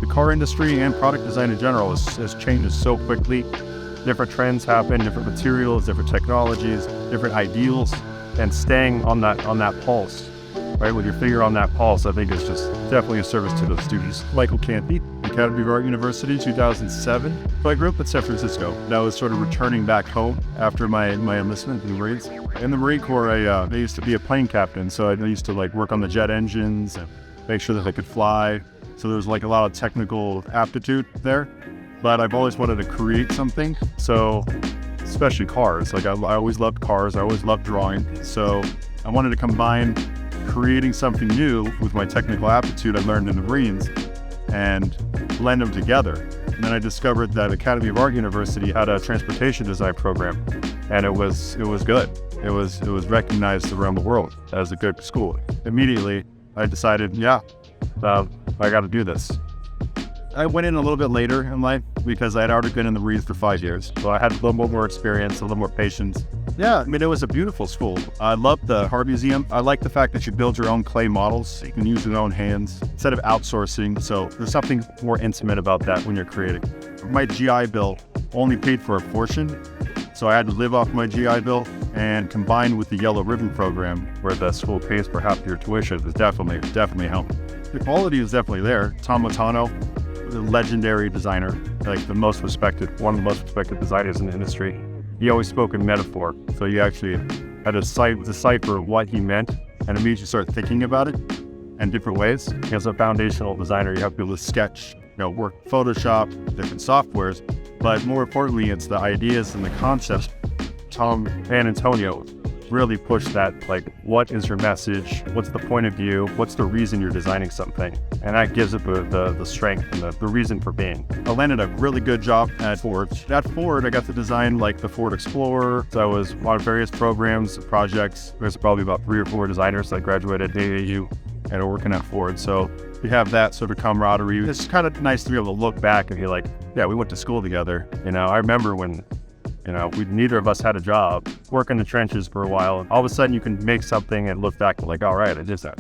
car industry and product design in general has changed so quickly. Different trends happen, different materials, different technologies, different ideals, and staying on that pulse, right? With your finger on that pulse, I think is just definitely a service to those students. Michael Canty, Academy of Art University, 2007. So I grew up in San Francisco. And I was sort of returning back home after my enlistment in the Marines. In the Marine Corps, I used to be a plane captain, so I used to work on the jet engines and make sure that they could fly. So there was a lot of technical aptitude there. But I've always wanted to create something. So especially cars. I always loved cars. I always loved drawing. So I wanted to combine creating something new with my technical aptitude I learned in the Marines and blend them together. And then I discovered that Academy of Art University had a transportation design program, and it was good. It was recognized around the world as a good school. Immediately, I decided, I got to do this. I went in a little bit later in life because I had already been in the Marines for 5 years. So I had a little more experience, a little more patience. Yeah, it was a beautiful school. I loved the art museum. I like the fact that you build your own clay models. You can use your own hands instead of outsourcing. So there's something more intimate about that when you're creating. My GI Bill only paid for a portion. So I had to live off my GI Bill, and combined with the Yellow Ribbon program where the school pays for half your tuition is definitely helping. The quality is definitely there. Tom Matano, the legendary designer, one of the most respected designers in the industry. He always spoke in metaphor, so you actually had to decipher what he meant and immediately start thinking about it in different ways. As a foundational designer, you have to be able to sketch, work Photoshop, different softwares, but more importantly, it's the ideas and the concepts. Tom and Antonio really push that, what is your message? What's the point of view? What's the reason you're designing something? And that gives it the strength and the reason for being. I landed a really good job at Ford. At Ford, I got to design the Ford Explorer. So I was on various programs, projects. There's probably about 3 or 4 designers that graduated AAU and are working at Ford. So we have that sort of camaraderie. It's kind of nice to be able to look back and be we went to school together. I remember when neither of us had a job, work in the trenches for a while, and all of a sudden you can make something and look back and all right, I did that.